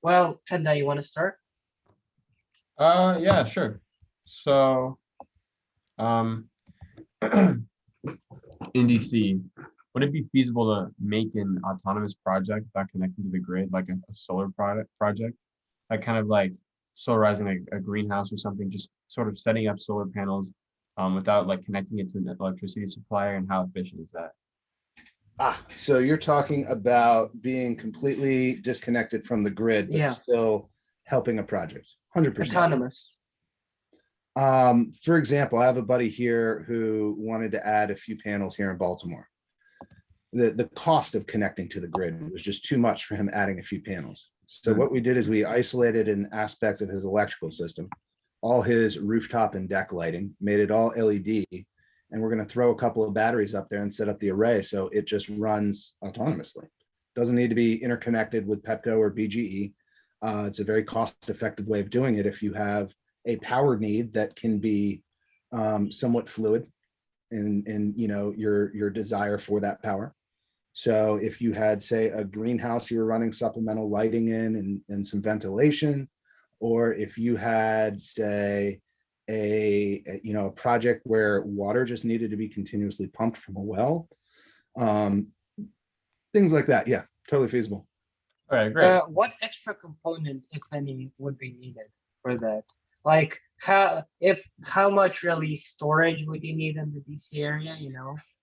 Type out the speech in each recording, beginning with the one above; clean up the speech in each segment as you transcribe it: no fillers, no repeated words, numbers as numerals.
Well, Tenda, you want to start? Yeah, sure. So, um, in DC, would it be feasible to make an autonomous project that connecting to the grid, like a solar project, like kind of like solarizing a greenhouse or something, just sort of setting up solar panels, without like connecting it to an electricity supplier, and how efficient is that? So you're talking about being completely disconnected from the grid, but Yeah, still helping a project. 100%. autonomous. For example, I have a buddy here who wanted to add a few panels here in Baltimore. The cost of connecting to the grid was just too much for him adding a few panels. So what we did is we isolated an aspect of his electrical system, all his rooftop and deck lighting, made it all LED, and we're going to throw a couple of batteries up there and set up the array so it just runs autonomously. Doesn't need to be interconnected with Pepco or BGE. It's a very cost-effective way of doing it if you have a power need that can be somewhat fluid in your desire for that power. So if you had, say, a greenhouse you were running supplemental lighting in and some ventilation, or if you had, say, a project where water just needed to be continuously pumped from a well, things like that. Yeah, totally feasible. All right, great. What extra component, if any, would be needed for that? Like how much really storage would you need in the DC area,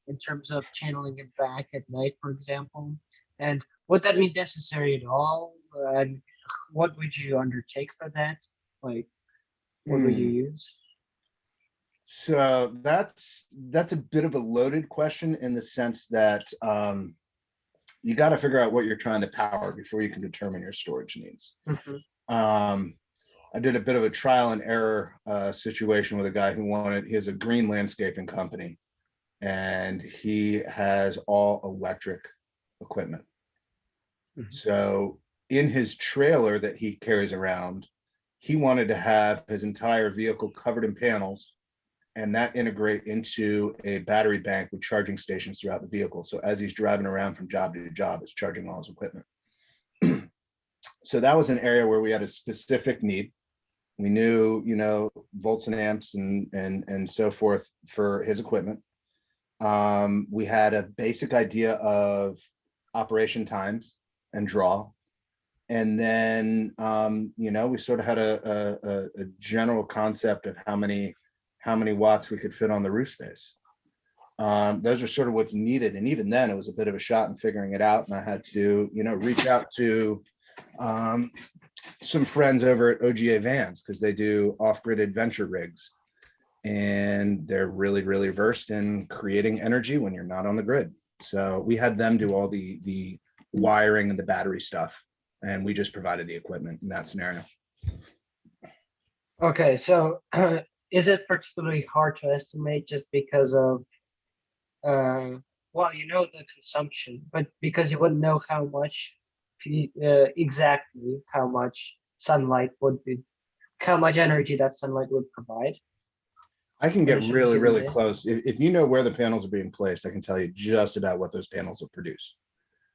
in terms of channeling it back at night, for example? And would that be necessary at all? And what would you undertake for that? Like, what would you use? So that's a bit of a loaded question in the sense that you got to figure out what you're trying to power before you can determine your storage needs. I did a bit of a trial and error situation with a guy he has a green landscaping company, and he has all electric equipment. So in his trailer that he carries around, he wanted to have his entire vehicle covered in panels, and that integrate into a battery bank with charging stations throughout the vehicle. So as he's driving around from job to job, it's charging all his equipment. So that was an area where we had a specific need. We knew, volts and amps and so forth for his equipment. We had a basic idea of operation times and draw. And then, we sort of had a general concept of how many watts we could fit on the roof space. Those are sort of what's needed. And even then it was a bit of a shot in figuring it out. And I had to, reach out to some friends over at OGA Vans, because they do off-grid adventure rigs. And they're really, really versed in creating energy when you're not on the grid. So we had them do all the wiring and the battery stuff. And we just provided the equipment in that scenario. Okay, so is it particularly hard to estimate just because of, the consumption, but because you wouldn't know how much, exactly how much sunlight would be, how much energy that sunlight would provide? I can get really, really close. If you know where the panels are being placed, I can tell you just about what those panels will produce.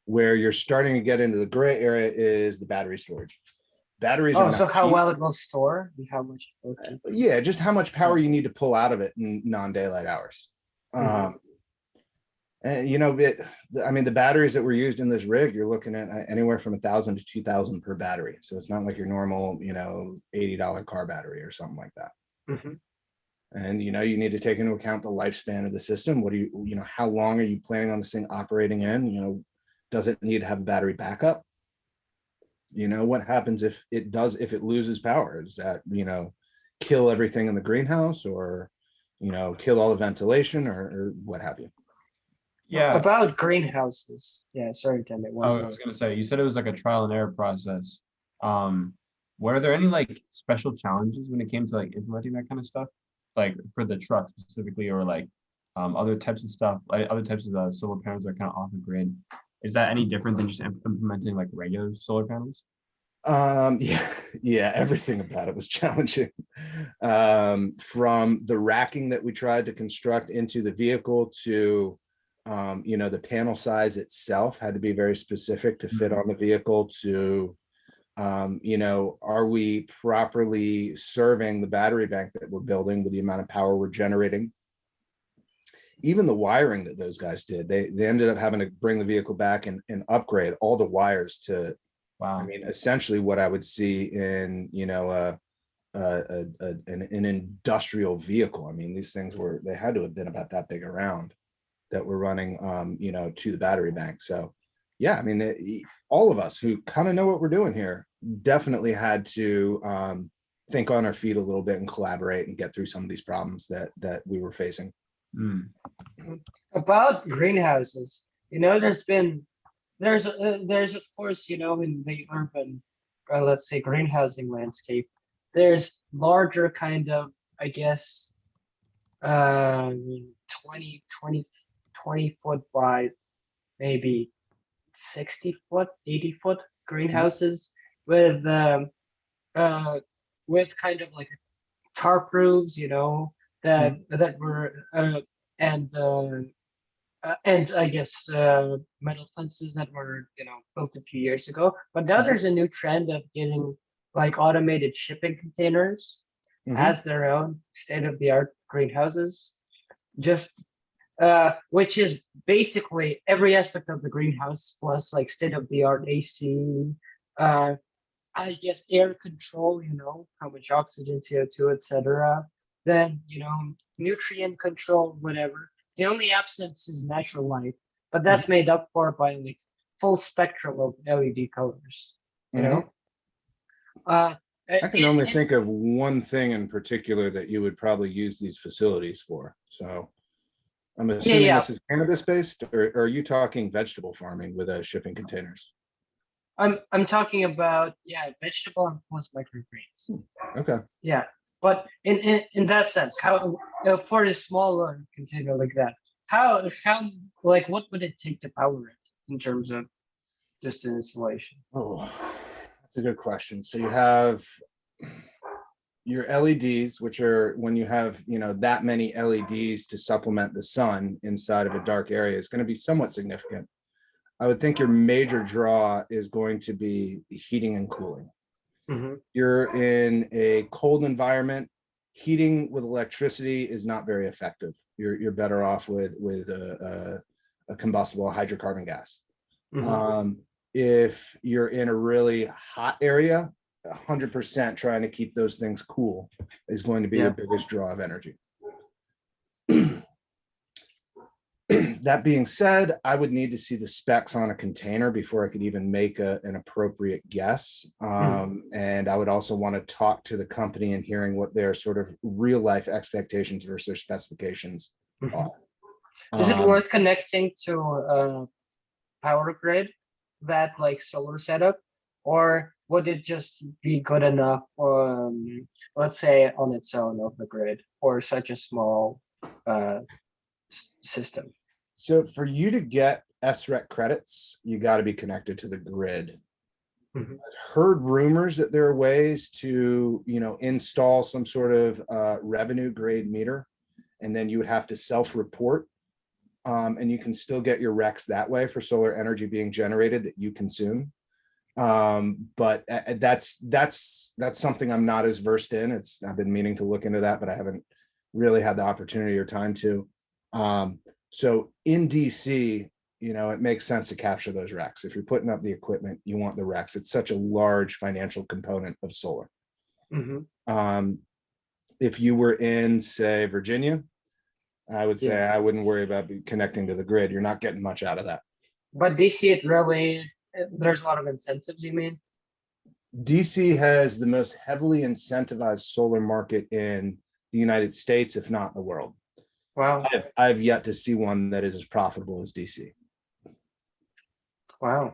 Where you're starting to get into the gray area is the battery storage. Batteries are so how well it will store and how much? Yeah, just how much power you need to pull out of it in non-daylight hours. And the batteries that were used in this rig, you're looking at anywhere from 1,000 to 2,000 per battery. So it's not like your normal, $80 car battery or something like that. And you need to take into account the lifespan of the system. What do you how long are you planning on this thing operating in? Does it need to have a battery backup? What happens if it loses power? Does that, kill everything in the greenhouse, or, kill all the ventilation, or what have you? Yeah. About greenhouses. Yeah, sorry, Tim. I was going to say, you said it was like a trial and error process. Were there any like special challenges when it came to like implementing that kind of stuff? Like for the truck specifically, or like other types of stuff, like other types of solar panels that are kind of off the grid? Is that any different than just implementing like regular solar panels? Yeah, everything about it was challenging. From the racking that we tried to construct into the vehicle to, the panel size itself had to be very specific to fit on the vehicle, to You know, are we properly serving the battery bank that we're building with the amount of power we're generating? Even the wiring that those guys did, they ended up having to bring the vehicle back and upgrade all the wires to, Wow. I mean, essentially what I would see in, you know, an industrial vehicle. I mean, these things were, they had to have been about that big around that were running, you know, to the battery bank. So yeah, I mean, all of us who kind of know what we're doing here definitely had to think on our feet a little bit and collaborate and get through some of these problems that we were facing. Mm. About greenhouses, you know, there's of course, you know, in the urban, let's say greenhousing landscape, there's larger kind of, I guess, 20, 20, 20 foot by maybe 60 foot, 80 foot greenhouses uh with kind of like tarp roofs, you know, that were and I guess metal fences that were, you know, built a few years ago. But now there's a new trend of getting like automated shipping containers Mhm. as their own state-of-the-art greenhouses. Just which is basically every aspect of the greenhouse plus like state-of-the-art AC, uh, I guess air control, you know, how much oxygen, CO2, etc. Then, you know, nutrient control, whatever. The only absence is natural light, but that's made up for by like full spectrum of LED colors, you Mhm. know? Uh, I can only think of one thing in particular that you would probably use these facilities for. So I'm assuming yeah. this is cannabis based, or are you talking vegetable farming with shipping containers? I'm talking about, yeah, vegetable and plus microgreens. Okay. Yeah, but in that sense, how for a smaller container like that, how like what would it take to power it in terms of just an installation? Oh, that's a good question. So you have your LEDs, which are when you have, you know, that many LEDs to supplement the sun inside of a dark area is going to be somewhat significant. I would think your major draw is going to be heating and cooling. Mm-hmm. You're in a cold environment, heating with electricity is not very effective. You're better off with a combustible hydrocarbon gas. Mm-hmm. If you're in a really hot area, 100% trying to keep those things cool is going to be your Yeah. biggest draw of energy. That being said, I would need to see the specs on a container before I could even make an appropriate guess. And I would also want to talk to the company and hearing what their sort of real life expectations versus their specifications are. Is it worth connecting to a power grid, that like solar setup, or would it just be good enough, let's say on its own of the grid for such a small uh, system? So for you to get SREC credits, you got to be connected to the grid. Mhm. I've heard rumors that there are ways to, you know, install some sort of revenue grade meter, and then you would have to self-report, and you can still get your RECs that way for solar energy being generated that you consume. But that's something I'm not as versed in. I've been meaning to look into that, but I haven't really had the opportunity or time to. So in DC, you know, it makes sense to capture those RECs. If you're putting up the equipment, you want the RECs. It's such a large financial component of solar. If you were in, say, Virginia, I would say I wouldn't worry about connecting to the grid. You're not getting much out of that. But DC, it really, there's a lot of incentives, you mean? DC has the most heavily incentivized solar market in the United States, if not the world. Wow. I've yet to see one that is as profitable as DC. Wow.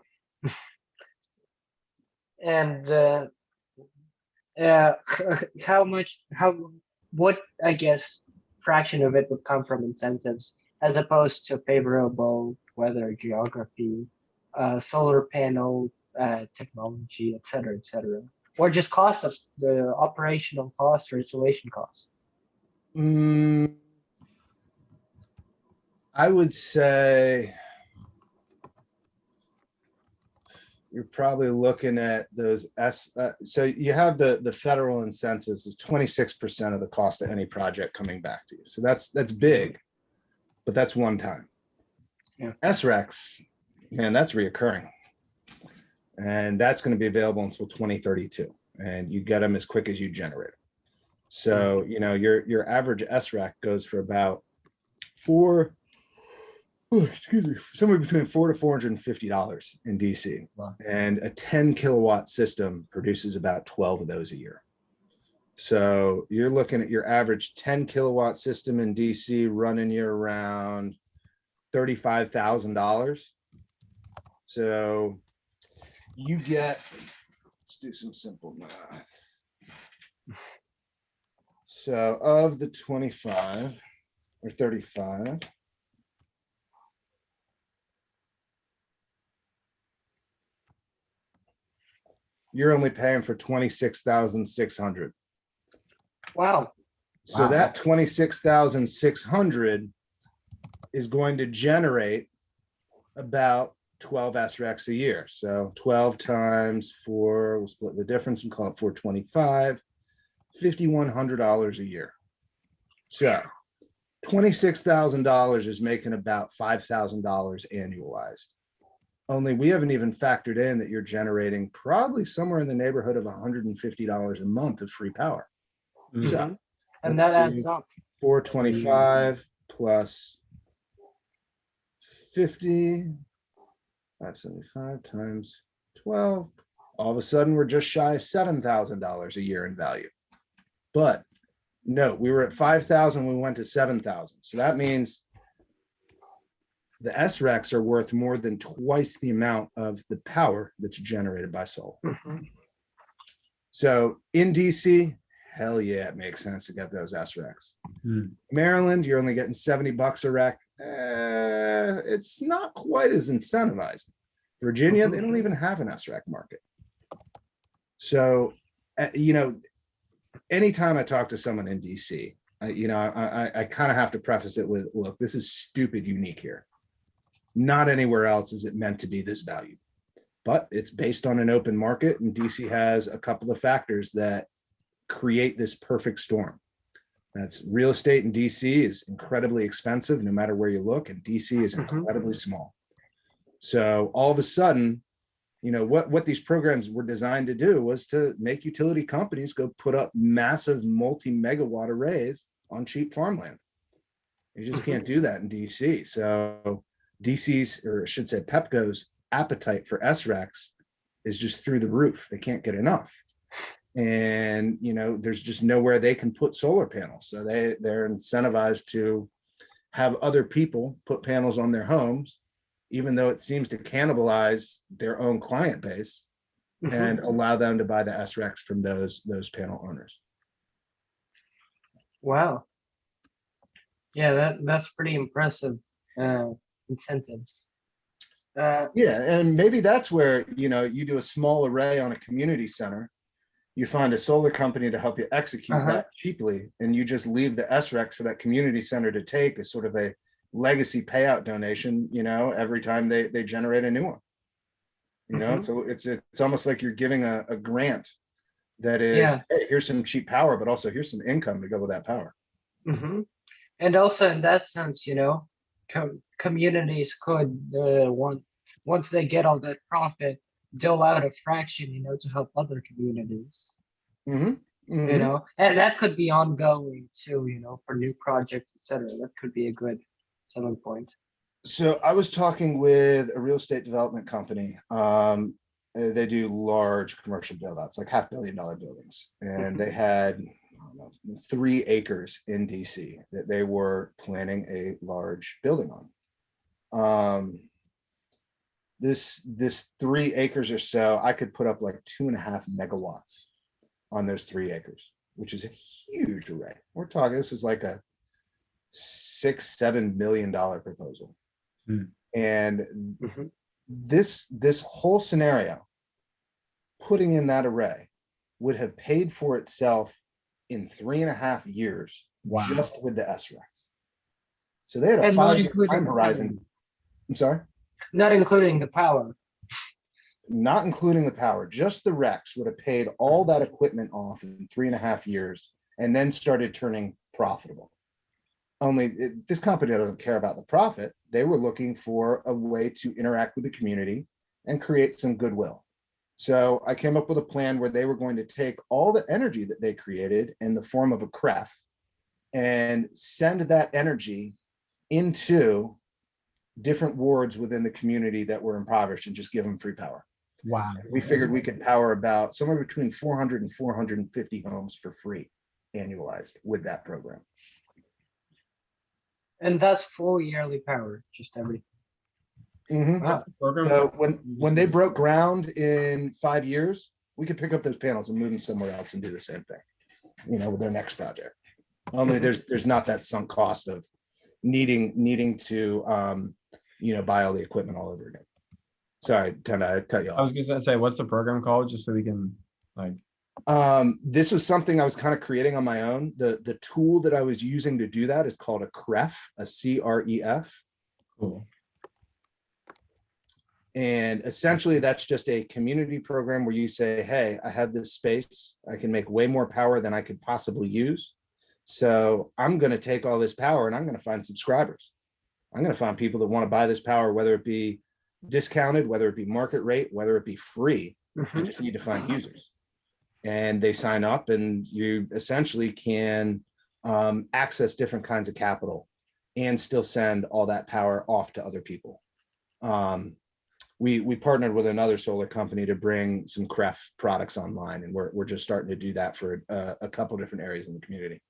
And what, I guess, fraction of it would come from incentives as opposed to favorable weather, geography, solar panel technology, et cetera, or just cost of the operational cost or installation cost? I would say you're probably looking at those so you have the federal incentives is 26% of the cost of any project coming back to you. So that's big, but that's one time. Yeah. SRECs, man, that's reoccurring. And that's going to be available until 2032. And you get them as quick as you generate them. So, you know, your average SREC goes for about somewhere between $400 to $450 in DC. Wow. And a 10 kilowatt system produces about 12 of those a year. So you're looking at your average 10 kilowatt system in DC running you around $35,000. So you get, let's do some simple math. So of the 25 or 35, you're only paying for 26,600. Wow. So that 26,600 is going to generate about 12 SRECs a year. So 12 times 4, we'll split the difference and call it 425, $5,100 a year. So $26,000 is making about $5,000 annualized. Only we haven't even factored in that you're generating probably somewhere in the neighborhood of $150 a month of free power. Mhm. So And let's that adds do up. 425 plus 50, 575 times 12. All of a sudden, we're just shy of $7,000 a year in value. But no, we were at 5,000, we went to 7,000. So that means the SRECs are worth more than twice the amount of the power that's generated by solar. Mhm. So in DC, hell yeah, it makes sense to get those SRECs. Maryland, you're only getting $70 a rec. It's not quite as incentivized. Virginia, they don't even have an SREC market. So, you know, anytime I talk to someone in DC, I kind of have to preface it with, look, this is stupid unique here. Not anywhere else is it meant to be this valued, but it's based on an open market, and DC has a couple of factors that create this perfect storm. That's real estate in DC is incredibly expensive no matter where you look, and DC is incredibly small. So all of a sudden, you know, what these programs were designed to do was to make utility companies go put up massive multi-megawatt arrays on cheap farmland. You just can't do that in DC. So DC's, or I should say Pepco's appetite for SRECs is just through the roof. They can't get enough. And, you know, there's just nowhere they can put solar panels. So they're incentivized to have other people put panels on their homes, even though it seems to cannibalize their own client base, and allow them to buy the SRECs from those panel owners. Wow. Yeah, that's pretty impressive incentives. Yeah, and maybe that's where, you know, you do a small array on a community center, you find a solar company to help you execute that cheaply, and you just leave the SRECs for that community center to take as sort of a legacy payout donation, you know, every time they generate a new one. You know, so it's almost like you're giving a grant that is, hey, here's some cheap power, but also here's some income to go with that power. And also in that sense, you know, communities could once they get all that profit, dole out a fraction, you know, to help other communities. You know, and that could be ongoing too, you know, for new projects, etc. That could be a good selling point. So I was talking with a real estate development company. They do large commercial build-outs, like $500 million buildings, and they had, I don't know, 3 acres in DC that they were planning a large building on. This 3 acres or so, I could put up like 2.5 megawatts on those 3 acres, which is a huge array. We're talking, this is like a $6-7 million proposal. And this whole scenario, putting in that array, would have paid for itself in 3.5 years, just with the SRECs. So they had a 5-year time horizon. I'm sorry? Not including the power. not including the power, just the Rex would have paid all that equipment off in 3.5 years and then started turning profitable. Only this company doesn't care about the profit. They were looking for a way to interact with the community and create some goodwill. So I came up with a plan where they were going to take all the energy that they created in the form of a CREF and send that energy into different wards within the community that were impoverished and just give them free power. Wow. We figured we could power about somewhere between 400 and 450 homes for free annualized with that program. And that's full yearly power, just everything. Mhm. Wow. Program. So when they broke ground in 5 years, we could pick up those panels and move them somewhere else and do the same thing, with their next project. Only there's not that sunk cost of needing to buy all the equipment all over again. Sorry, Tenda, I cut you I was off. gonna say, what's the program called, just so we can like. This was something I was kind of creating on my own. The tool that I was using to do that is called a CREF, a CREF. Cool. And essentially that's just a community program where you say, hey, I have this space. I can make way more power than I could possibly use. So I'm going to take all this power and I'm going to find subscribers. I'm going to find people that want to buy this power, whether it be discounted, whether it be market rate, whether it be free. You just need to find users. And they sign up and you essentially can access different kinds of capital and still send all that power off to other people. We partnered with another solar company to bring some CREF products online, and we're just starting to do that for a couple different areas in the community.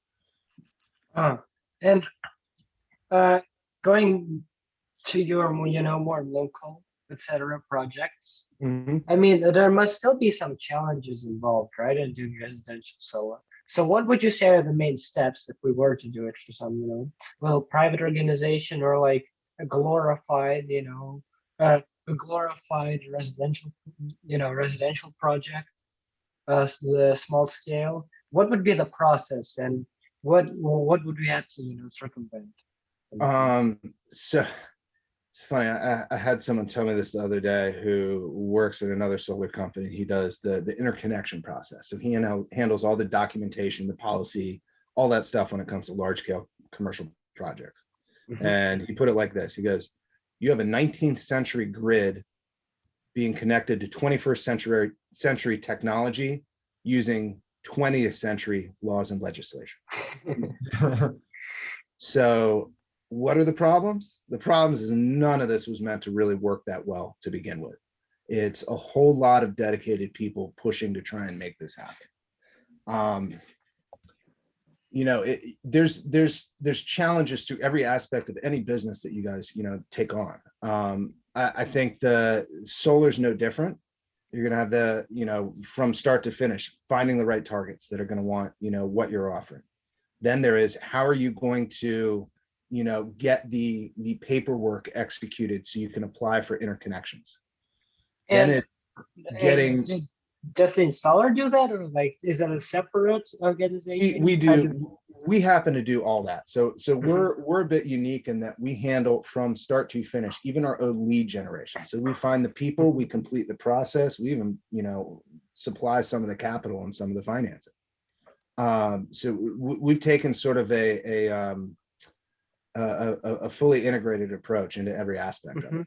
And going to your more local, etc. projects. I mean, there must still be some challenges involved, right, in doing residential solar. So what would you say are the main steps if we were to do it for some, private organization or like a glorified, a glorified residential, residential project, the small scale? What would be the process, and what would we have to, circumvent? So it's funny. I had someone tell me this the other day who works at another solar company. He does the interconnection process. So he handles all the documentation, the policy, all that stuff when it comes to large scale commercial projects. And he put it like this. He goes, you have a 19th century grid being connected to 21st century technology using 20th century laws and legislation. So what are the problems? The problems is none of this was meant to really work that well to begin with. It's a whole lot of dedicated people pushing to try and make this happen. There's challenges to every aspect of any business that you guys, take on. I think the solar's no different. You're going to have from start to finish, finding the right targets that are going to want, what you're offering. Then there is, how are you going to, get the paperwork executed so you can apply for interconnections. And then it's getting. Does the installer do that, or like is it a separate organization? We happen to do all that. So we're a bit unique in that we handle from start to finish, even our own lead generation. So we find the people, we complete the process, we even supply some of the capital and some of the financing. So we've taken sort of a fully integrated approach into every aspect of it.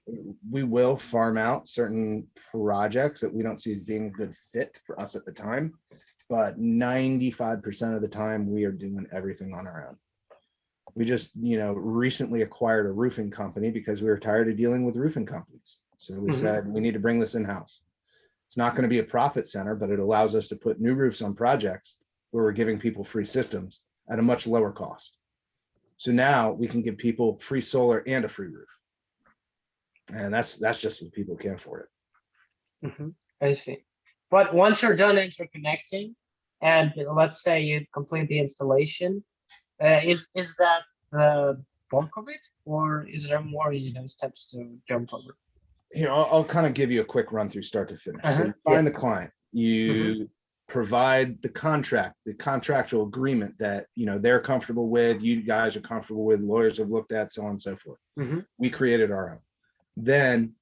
We will farm out certain projects that we don't see as being a good fit for us at the time, but 95% of the time we are doing everything on our own. We just, recently acquired a roofing company because we were tired of dealing with roofing companies. So we said, we need to bring this in-house. It's not going to be a profit center, but it allows us to put new roofs on projects where we're giving people free systems at a much lower cost. So now we can give people free solar and a free roof. And that's just what people can afford it. I see. But once you're done interconnecting, and let's say you complete the installation, is that the bulk of it, or is there more steps to jump over? Here, I'll kind of give you a quick run through start to finish. So you find the client, you provide the contract, the contractual agreement that they're comfortable with, you guys are comfortable with, lawyers have looked at, so on and so forth. We created our own. Then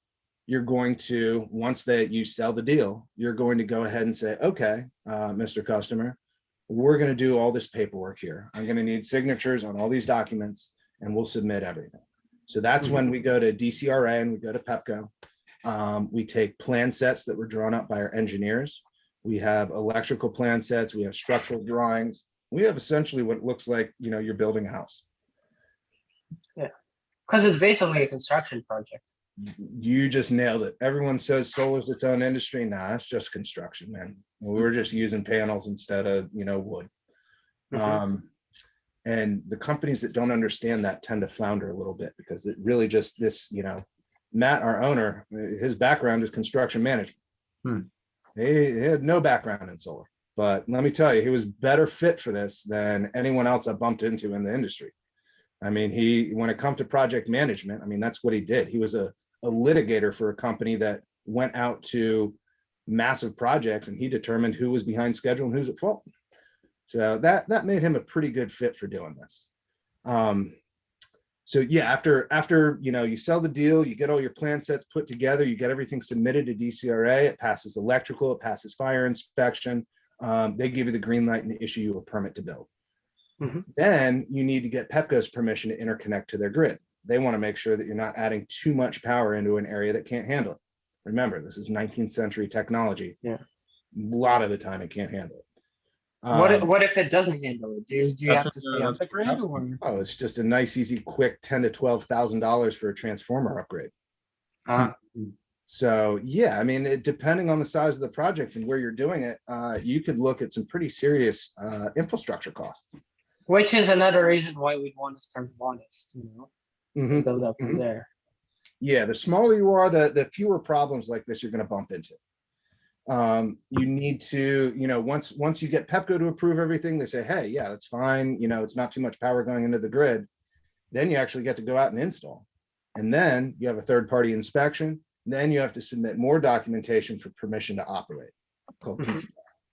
you're going to, once that you sell the deal, you're going to go ahead and say, okay, Mr. Customer, we're going to do all this paperwork here. I'm going to need signatures on all these documents, and we'll submit everything. So that's when we go to DCRA and we go to PEPCO. We take plan sets that were drawn up by our engineers. We have electrical plan sets. We have structural drawings. We have essentially what looks like, you know, you're building a house. Yeah, because it's basically a construction project. You just nailed it. Everyone says solar's its own industry. Nah, it's just construction, man. We're just using panels instead of, you know, wood. And the companies that don't understand that tend to flounder a little bit, because it really just this, you know, Matt, our owner, his background is construction management. He had no background in solar, but let me tell you, he was better fit for this than anyone else I bumped into in the industry. I mean, when it comes to project management, I mean, that's what he did. He was a litigator for a company that went out to massive projects, and he determined who was behind schedule and who's at fault. So that made him a pretty good fit for doing this. So yeah, after you know, you sell the deal, you get all your plan sets put together, you get everything submitted to DCRA, it passes electrical, it passes fire inspection. They give you the green light and issue you a permit to build. Then you need to get PEPCO's permission to interconnect to their grid. They want to make sure that you're not adding too much power into an area that can't handle it. Remember, this is 19th century technology. Yeah. A lot of the time it can't handle it. What if it doesn't handle it? Do you have to stay on the grid? Or? Oh, it's just a nice, easy, quick $10,000 to $12,000 for a transformer upgrade. So yeah, I mean, depending on the size of the project and where you're doing it, you could look at some pretty serious infrastructure costs. Which is another reason why we'd want to start modest, you know, build up from there. Yeah, the smaller you are, the fewer problems like this you're going to bump into. You need to, you know, once you get PEPCO to approve everything, they say, hey, yeah, that's fine. You know, it's not too much power going into the grid. Then you actually get to go out and install. And then you have a third-party inspection. Then you have to submit more documentation for permission to operate, called PTO.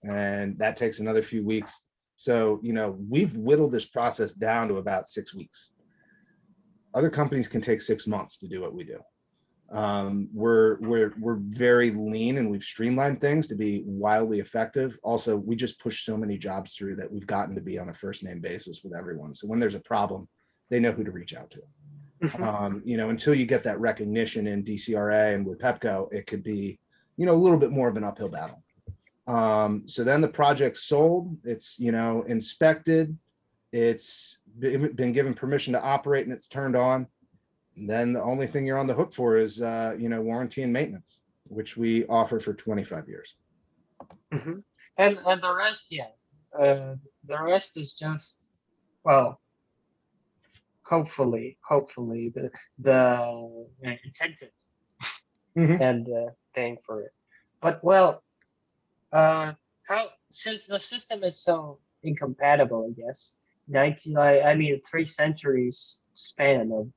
And that takes another few weeks. So, you know, we've whittled this process down to about 6 weeks. Other companies can take 6 months to do what we do. We're very lean, and we've streamlined things to be wildly effective. Also, we just push so many jobs through that we've gotten to be on a first name basis with everyone. So when there's a problem, they know who to reach out to. You know, until you get that recognition in DCRA and with PEPCO, it could be, you know, a little bit more of an uphill battle. So then the project's sold, it's, you know, inspected, it's been given permission to operate, and it's turned on. And then the only thing you're on the hook for is, you know, warranty and maintenance, which we offer for 25 years. And the rest, yeah, the rest is just, well, hopefully the incentive and paying for it. But well, since the system is so incompatible, I guess 3 centuries span of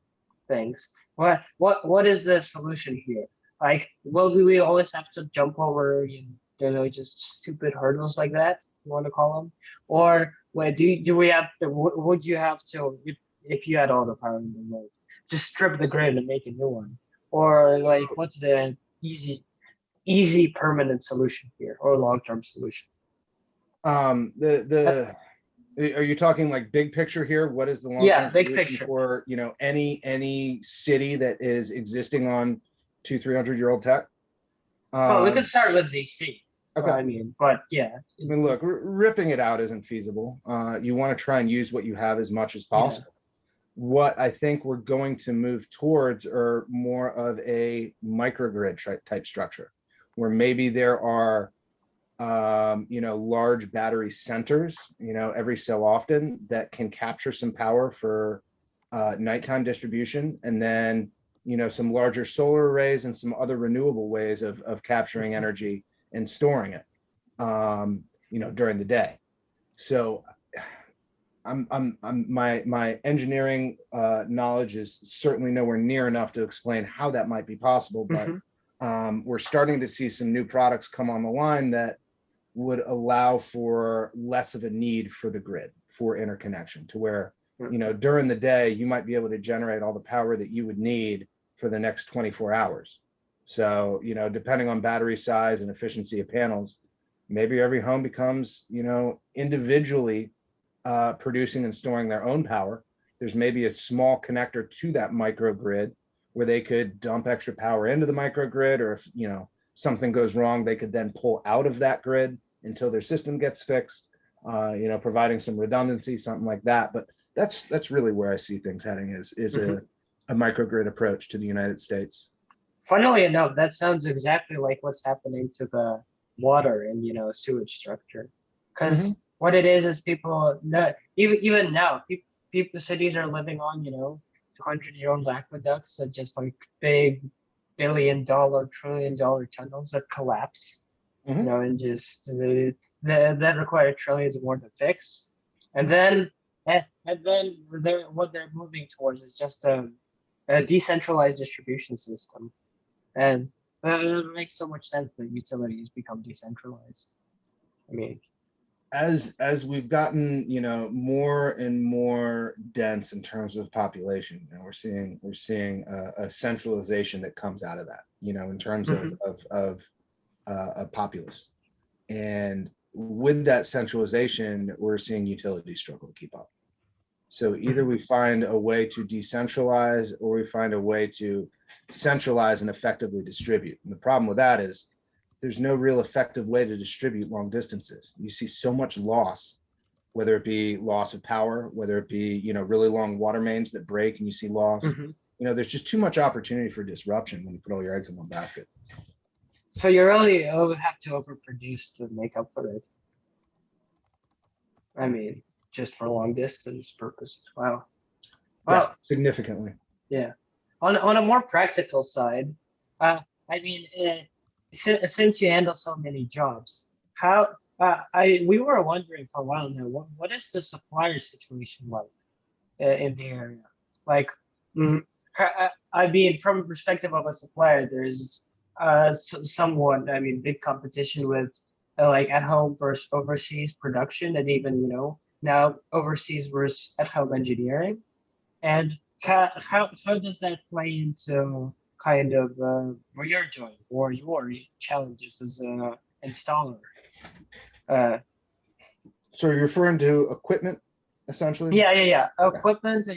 things. What is the solution here? Like, well, do we always have to jump over, you know, just stupid hurdles like that, you want to call them? Or do we have to? Would you have to, if you had all the power in the world, just strip the grid and make a new one? Or like, what's the easy permanent solution here, or long-term solution? Are you talking like big picture here? What is the long-term big solution picture for, you know, any city that is existing on 200-300-year-old tech? Well, we could start with DC. Okay. I mean, but yeah. I mean, look, ripping it out isn't feasible. You want to try and use what you have as much as possible. What I think we're going to move towards are more of a microgrid type structure, where maybe there are, you know, large battery centers, you know, every so often that can capture some power for nighttime distribution, and then, you know, some larger solar arrays and some other renewable ways of capturing energy and storing it, you know, during the day. So my engineering knowledge is certainly nowhere near enough to explain how that might be possible, but we're starting to see some new products come on the line that would allow for less of a need for the grid for interconnection, to where, you know, during the day, you might be able to generate all the power that you would need for the next 24 hours. So, depending on battery size and efficiency of panels, maybe every home becomes, individually producing and storing their own power. There's maybe a small connector to that microgrid where they could dump extra power into the microgrid, or if, something goes wrong, they could then pull out of that grid until their system gets fixed, providing some redundancy, something like that. But that's really where I see things heading is a microgrid approach to the United States. Funnily enough, that sounds exactly like what's happening to the water and sewage structure. Because what it is people even now people cities are living on 200-year-old aqueducts that just like big billion-dollar, trillion-dollar tunnels that collapse, and just that require trillions more to fix, and then what they're moving towards is just a decentralized distribution system, and it makes so much sense that utilities become decentralized. I mean, as we've gotten more and more dense in terms of population, we're seeing a centralization that comes out of that, in terms of a populace, and with that centralization, we're seeing utilities struggle to keep up. So either we find a way to decentralize, or we find a way to centralize and effectively distribute. And the problem with that is there's no real effective way to distribute long distances. You see so much loss, whether it be loss of power, whether it be, really long water mains that break and you see loss. There's just too much opportunity for disruption when you put all your eggs in one basket. So you really have to overproduce to make up for it. I mean, just for long distance purposes. Wow. Yeah, significantly. Yeah. On a more practical side, since you handle so many jobs, how we were wondering for a while now, what is the supplier situation like in the area? Like, from the perspective of a supplier, there's somewhat, big competition with like at home versus overseas production, and even now overseas versus at home engineering. And how does that play into kind of what you're doing or your challenges as an installer? So you're referring to equipment, essentially? Yeah. Okay. Equipment,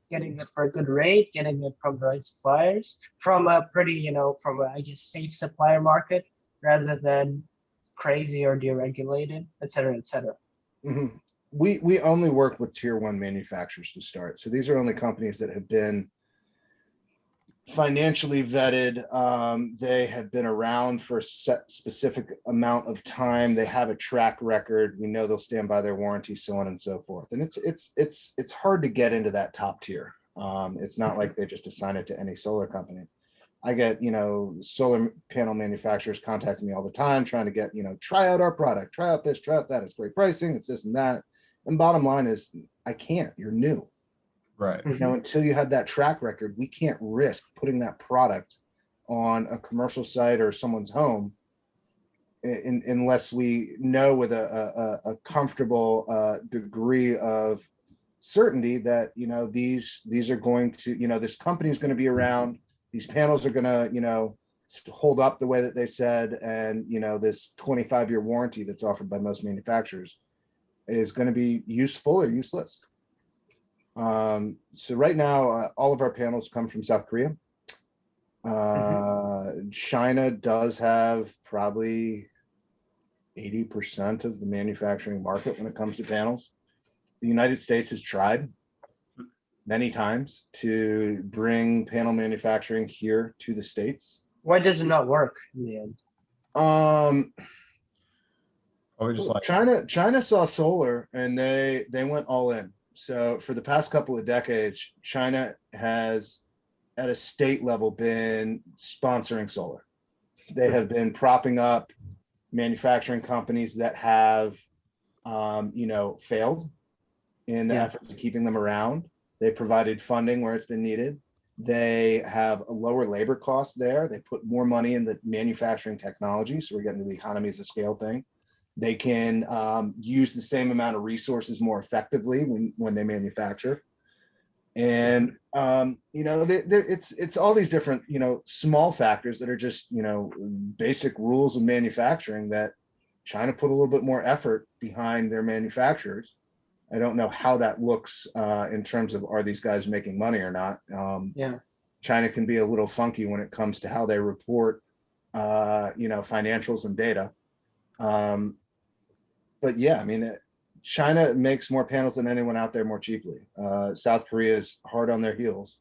getting it for a good rate, getting it from the right suppliers, from a pretty, from a, I guess, safe supplier market rather than crazy or deregulated, et cetera, et cetera. We only work with tier 1 manufacturers to start. So these are only companies that have been financially vetted. They have been around for a set specific amount of time. They have a track record. We know they'll stand by their warranty, so on and so forth. And it's hard to get into that top tier. It's not like they just assign it to any solar company. I get, solar panel manufacturers contacting me all the time, trying to get, try out our product, try out this, try out that. It's great pricing, it's this and that. And bottom line is, I can't. You're new. Right. Until you have that track record, we can't risk putting that product on a commercial site or someone's home unless we know with a comfortable degree of certainty that these are going to, this company is going to be around. These panels are going to, hold up the way that they said, and this 25-year warranty that's offered by most manufacturers is going to be useful or useless. So right now, all of our panels come from South Korea. China does have probably 80% of the manufacturing market when it comes to panels. The United States has tried many times to bring panel manufacturing here to the States. Why does it not work in the end? China saw solar and they went all in. So for the past couple of decades, China has at a state level been sponsoring solar. They have been propping up manufacturing companies that have failed in the efforts of keeping them around. They provided funding where it's been needed. They have a lower labor cost there. They put more money in the manufacturing technology. So we're getting to the economies of scale thing. They can use the same amount of resources more effectively when they manufacture. And it's all these different, small factors that are just, basic rules of manufacturing that China put a little bit more effort behind their manufacturers. I don't know how that looks in terms of, are these guys making money or not. Yeah. China can be a little funky when it comes to how they report, financials and data. But yeah, I mean, China makes more panels than anyone out there more cheaply. South Korea is hard on their heels.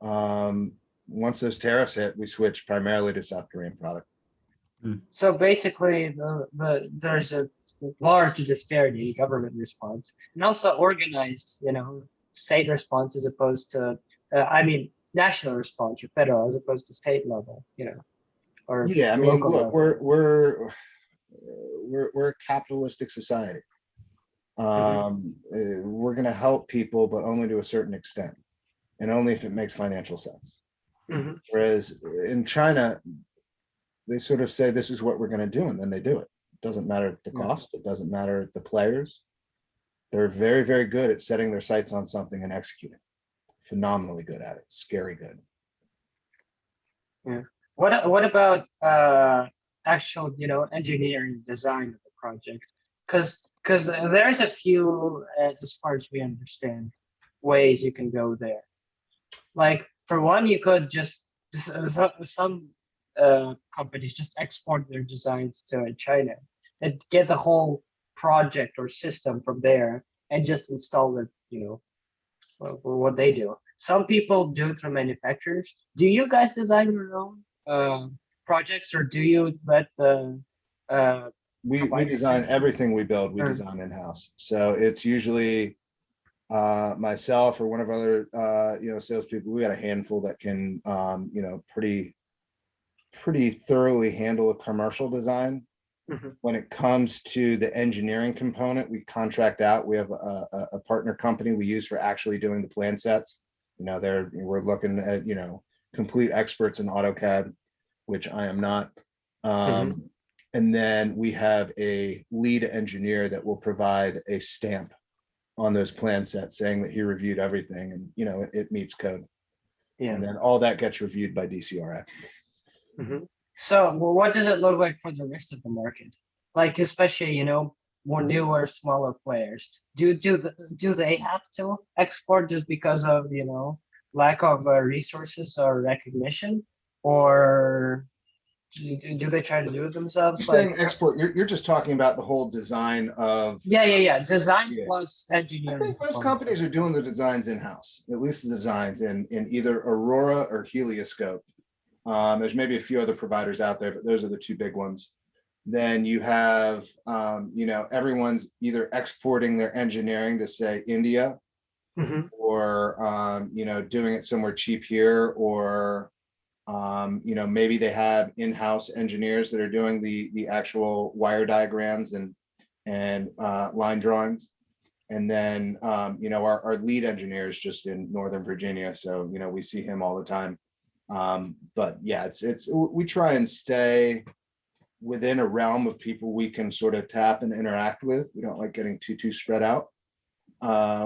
Once those tariffs hit, we switched primarily to South Korean product. So basically, there's a large disparity in government response, and also organized, state response as opposed to, national response or federal as opposed to state level, or Yeah, I mean, local look, level. we're a capitalistic society. Mhm. We're going to help people, but only to a certain extent, and only if it makes financial sense. Mhm. Whereas in China, they sort of say this is what we're going to do, and then they do it. It doesn't matter the Yeah. cost. It doesn't matter the players. They're very, very good at setting their sights on something and executing. Phenomenally good at it. Scary good. Yeah. What about actual, engineering design of the project? Because there's a few, as far as we understand, ways you can go there. Like for one, you could some companies just export their designs to China and get the whole project or system from there and just install it, what they do. Some people do it through manufacturers. Do you guys design your own projects, or do you let the We providers design do? everything we build, we Or- design in-house. So it's usually myself or one of our other salespeople. We got a handful that can pretty thoroughly handle a commercial design. Mhm. When it comes to the engineering component, we contract out. We have a partner company we use for actually doing the plan sets. We're looking at complete experts in AutoCAD, which I am not. Mhm. And then we have a lead engineer that will provide a stamp on those plan sets saying that he reviewed everything and it meets code. Yeah. And then all that gets reviewed by DCRA. Mhm. So, well, what does it look like for the rest of the market? Like, especially, more newer, smaller players. Do they have to export just because of, lack of resources or recognition, or do they try to do it themselves? You're Like, saying export, you're just talking about the whole design of. yeah. Design Yeah. plus I engineering. think most companies are doing the designs in-house, at least the designs in either Aurora or Helioscope. There's maybe a few other providers out there, but those are the two big ones. Then you have, everyone's either exporting their engineering to say India Mhm. or, doing it somewhere cheap here, or, maybe they have in-house engineers that are doing the actual wire diagrams and line drawings. And then, our lead engineer is just in Northern Virginia. So, we see him all the time. But yeah, we try and stay within a realm of people we can sort of tap and interact with. We don't like getting too spread out.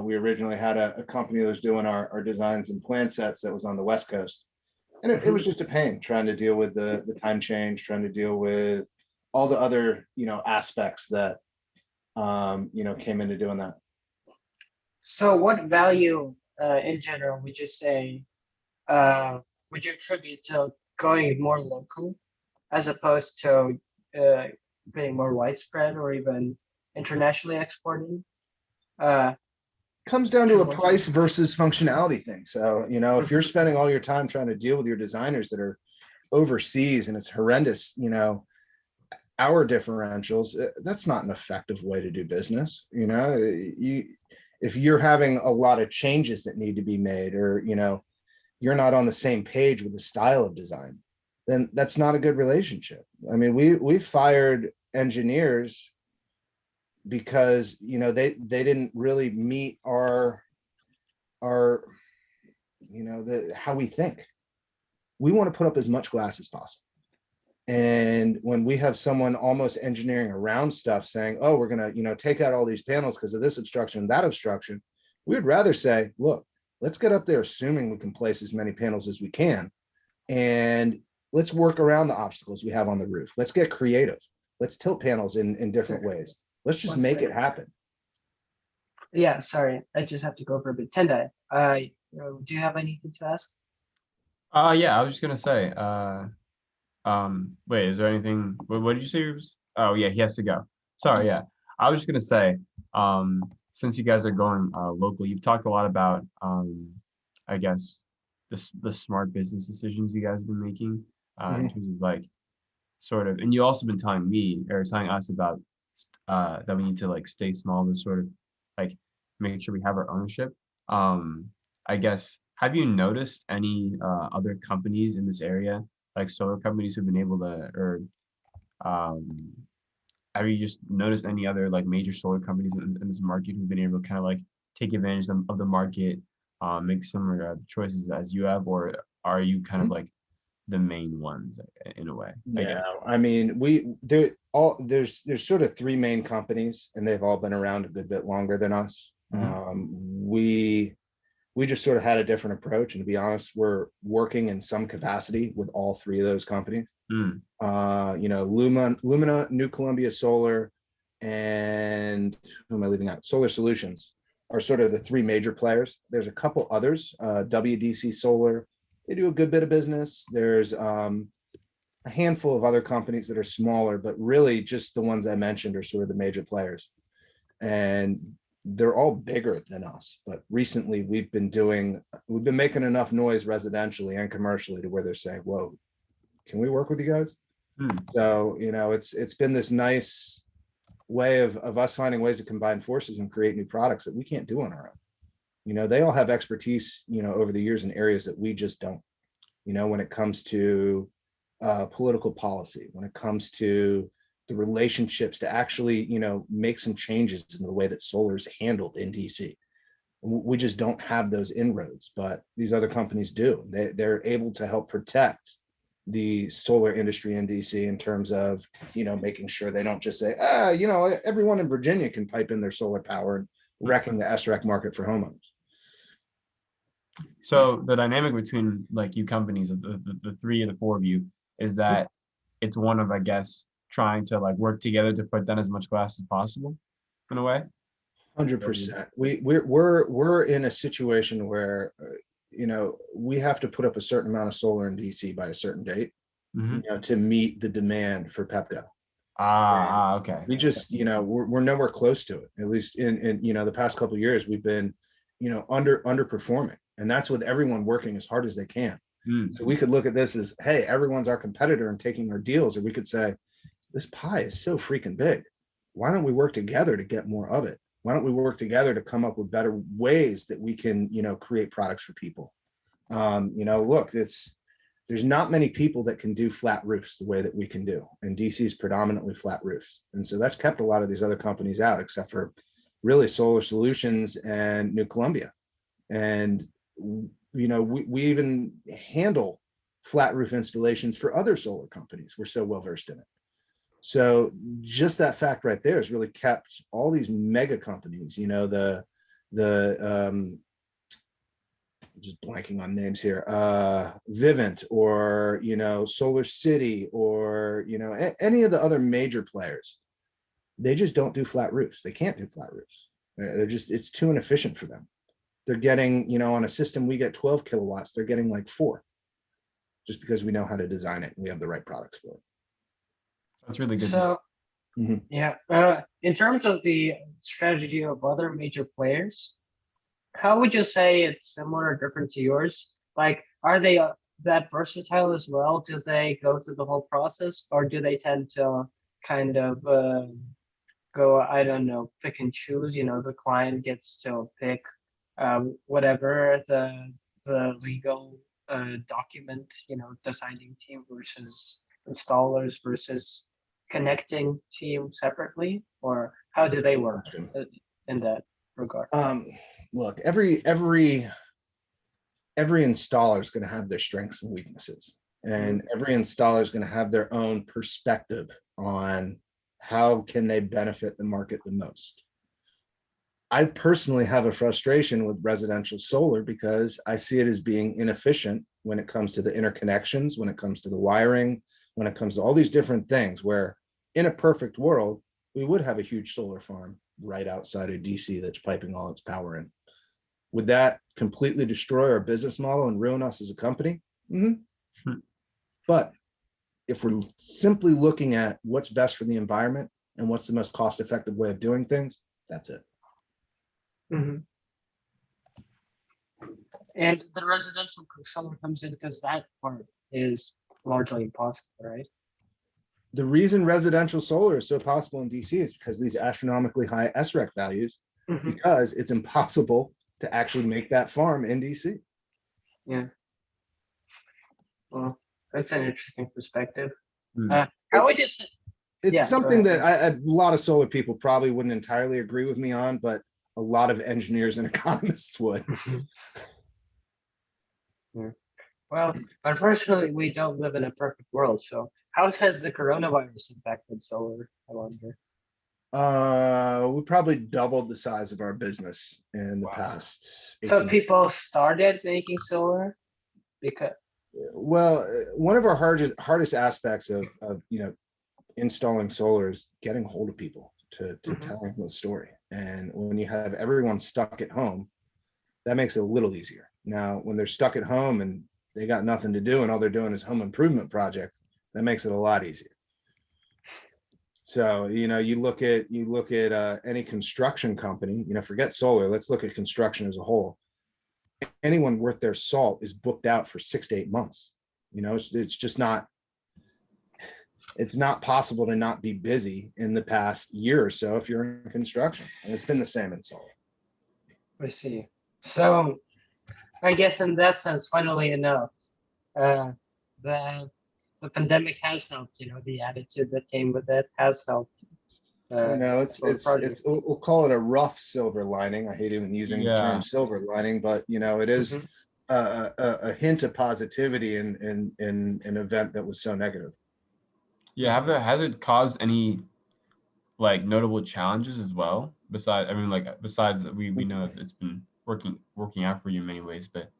We originally had a company that was doing our designs and plan sets that was on the West Coast. And it was just a pain trying to deal with the time change, trying to deal with all the other, aspects that, came into doing that. So, what value, in general, would you say, would you attribute to going more local as opposed to uh, being more widespread or even internationally exporting? Uh, Comes down to True a more price so. versus functionality thing. So, if you're spending all your time trying to deal with your designers that are overseas and it's horrendous, hour differentials, that's not an effective way to do business. If you're having a lot of changes that need to be made, or, you're not on the same page with the style of design, then that's not a good relationship. I mean, we fired engineers because they didn't really meet our the how we think. We want to put up as much glass as possible. And when we have someone almost engineering around stuff saying, oh, we're going to take out all these panels because of this obstruction, that obstruction, we would rather say, look, let's get up there assuming we can place as many panels as we can, and let's work around the obstacles we have on the roof. Let's get creative. Let's tilt panels in different ways. Let's just One make it second. happen. Yeah, sorry, I just have to go for a bit. Tendai, do you have anything to ask? Yeah, I was just gonna say, wait, is there anything, what did you say? Oh, yeah, he has to go. Sorry, yeah. I was just gonna say, since you guys are going local, you've talked a lot about, I guess, the smart business decisions you guys have been making, in terms of like, sort of, and you also been telling me or telling us about that we need to like stay small to sort of like make sure we have our ownership. I guess, have you noticed any other companies in this area, like solar companies who've been able to, or um, have you just noticed any other like major solar companies in this market who've been able to kind of like take advantage of the market, make similar choices as you have, or are you kind of like the main ones in a way, I guess? No, I mean, there's sort of three main companies, and they've all been around a good bit longer than us. We just sort of had a different approach, and to be honest, we're working in some capacity with all three of those companies. Mm. Lumina, New Columbia Solar, and who am I leaving out? Solar Solutions are sort of the three major players. There's a couple others, WDC Solar, they do a good bit of business. There's a handful of other companies that are smaller, but really just the ones I mentioned are sort of the major players. And they're all bigger than us. But recently we've been making enough noise residentially and commercially to where they're saying, whoa, can we work with you guys? So, it's been this nice way of us finding ways to combine forces and create new products that we can't do on our own. They all have expertise, over the years in areas that we just don't, when it comes to political policy, when it comes to the relationships to actually, make some changes in the way that solar is handled in DC. We just don't have those inroads, but these other companies do. They're able to help protect the solar industry in DC in terms of, making sure they don't just say, everyone in Virginia can pipe in their solar power and wrecking the SREC market for homeowners. So the dynamic between like you companies, the three or the four of you, is that it's one of, I guess, trying to like work together to put down as much glass as possible, in a way. 100%. We're in a situation where we have to put up a certain amount of solar in DC by a certain date, to meet the demand for Pepco. Okay. We just, we're nowhere close to it. At least in the past couple of years, we've been, underperforming, and that's with everyone working as hard as they can. So we could look at this as, hey, everyone's our competitor and taking our deals, or we could say, this pie is so freaking big. Why don't we work together to get more of it? Why don't we work together to come up with better ways that we can, create products for people? Look, there's not many people that can do flat roofs the way that we can do. And DC is predominantly flat roofs. And so that's kept a lot of these other companies out, except for really Solar Solutions and New Columbia. And, we even handle flat roof installations for other solar companies. We're so well versed in it. So just that fact right there has really kept all these mega companies, the just blanking on names here, Vivint, or, Solar City, or, any of the other major players. They just don't do flat roofs. They can't do flat roofs. It's too inefficient for them. They're getting, on a system, we get 12 kilowatts, they're getting like 4, just because we know how to design it and we have the right products for it. That's really good. So, yeah, in terms of the strategy of other major players, how would you say it's similar or different to yours? Like, are they that versatile as well? Do they go through the whole process, or do they tend to kind of go, I don't know, pick and choose? The client gets to pick whatever the legal document, designing team versus installers versus connecting team separately, or how do they work in that regard? Look, every installer is going to have their strengths and weaknesses, and every installer is going to have their own perspective on how can they benefit the market the most. I personally have a frustration with residential solar because I see it as being inefficient when it comes to the interconnections, when it comes to the wiring, when it comes to all these different things, where in a perfect world, we would have a huge solar farm right outside of DC that's piping all its power in. Would that completely destroy our business model and ruin us as a company? Mhm. But if we're simply looking at what's best for the environment and what's the most cost-effective way of doing things, that's it. Mhm. And the residential solar comes in because that part is largely impossible, right? The reason residential solar is so possible in DC is because these astronomically high SREC values, Mhm. because it's impossible to actually make that farm in DC. Yeah. Well, that's an interesting perspective. Hmm. I would It's- just, It's Yeah, go something ahead. that a lot of solar people probably wouldn't entirely agree with me on, but a lot of engineers and economists would. Yeah. Well, unfortunately, we don't live in a perfect world. So, how has the coronavirus impacted solar? I wonder. We probably doubled the size of our business in the Wow. past So 18 people started making solar because. Well, one of our hardest aspects of installing solar is getting hold of people to Mhm. tell them the story. And when you have everyone stuck at home, that makes it a little easier. Now, when they're stuck at home and they got nothing to do and all they're doing is home improvement projects, that makes it a lot easier. So, you look at any construction company, forget solar, let's look at construction as a whole. Anyone worth their salt is booked out for 6 to 8 months. It's just not, it's not possible to not be busy in the past year or so if you're in construction. And it's been the same in solar. I see. So, I guess in that sense, funnily enough, uh, the the pandemic has helped. The attitude that came with it has helped. Solar projects. We'll call it a rough silver lining. I hate even using the term Yeah. silver lining, but it is Mhm. a hint of positivity in an event that was so negative. Yeah. Has it caused any like notable challenges as well? Besides that, we know it's been working out for you in many ways, but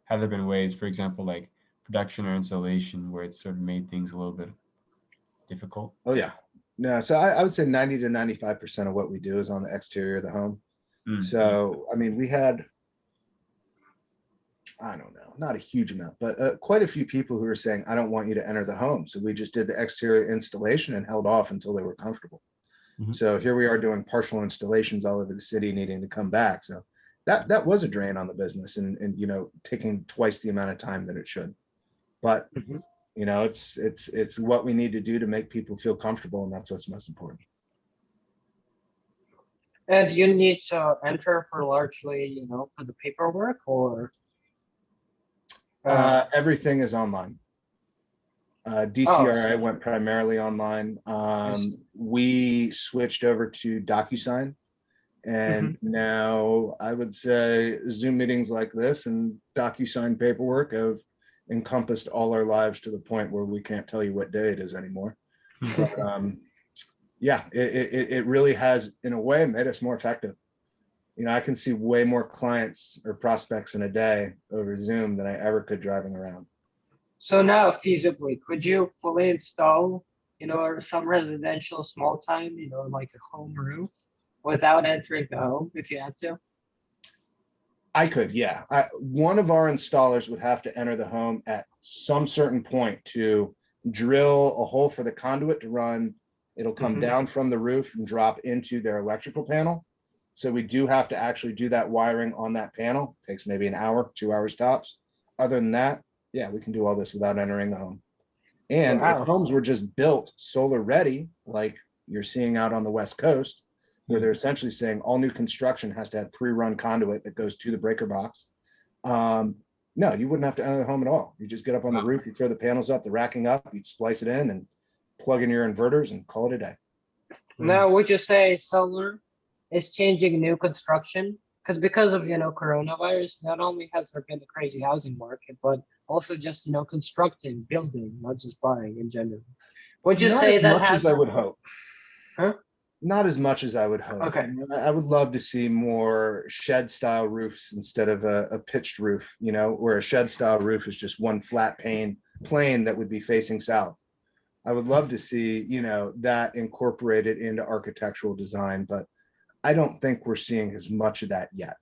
have there been ways, for example, like production or installation, where it's sort of made things a little bit difficult? Oh yeah. No, so I would say 90 to 95% of what we do is on the exterior of the home. Mm. So, I mean, we had, I don't know, not a huge amount, but quite a few people who were saying, I don't want you to enter the home. So we just did the exterior installation and held off until they were comfortable. Mhm. So here we are doing partial installations all over the city, needing to come back. So that was a drain on the business and taking twice the amount of time that it should. But Mhm. it's what we need to do to make people feel comfortable, and that's what's most important. And you need to enter for largely, for the paperwork or. Everything is online. Oh, DCRA so went primarily online. I see. We switched over to DocuSign, and now I would say Zoom meetings like this and DocuSign paperwork have encompassed all our lives to the point where we can't tell you what day it is anymore. But yeah, it really has, in a way, made us more effective. I can see way more clients or prospects in a day over Zoom than I ever could driving around. So now, feasibly, could you fully install, some residential small time, like a home roof, without entering the home if you had to? I could, yeah. One of our installers would have to enter the home at some certain point to drill a hole for the conduit to run. It'll come Mhm. down from the roof and drop into their electrical panel. So we do have to actually do that wiring on that panel. Takes maybe an hour, 2 hours tops. Other than that, yeah, we can do all this without entering the home. And if Wow. homes were just built solar ready, like you're seeing out on the West Coast, where they're essentially saying all new construction has to have pre-run conduit that goes to the breaker box. No, you wouldn't have to enter the home at all. You just get up on the roof, you throw the panels up, the racking up, you'd splice it in and plug in your inverters and call it a day. Now, would you say solar is changing new construction? Because of, coronavirus, not only has there been a crazy housing market, but also just, constructing, building, not just buying in general. Would you Not say as that much as has, I would hope. huh? Not as much as I would hope. Okay. I would love to see more shed style roofs instead of a pitched roof, where a shed style roof is just one flat plane that would be facing south. I would love to see, that incorporated into architectural design, but I don't think we're seeing as much of that yet.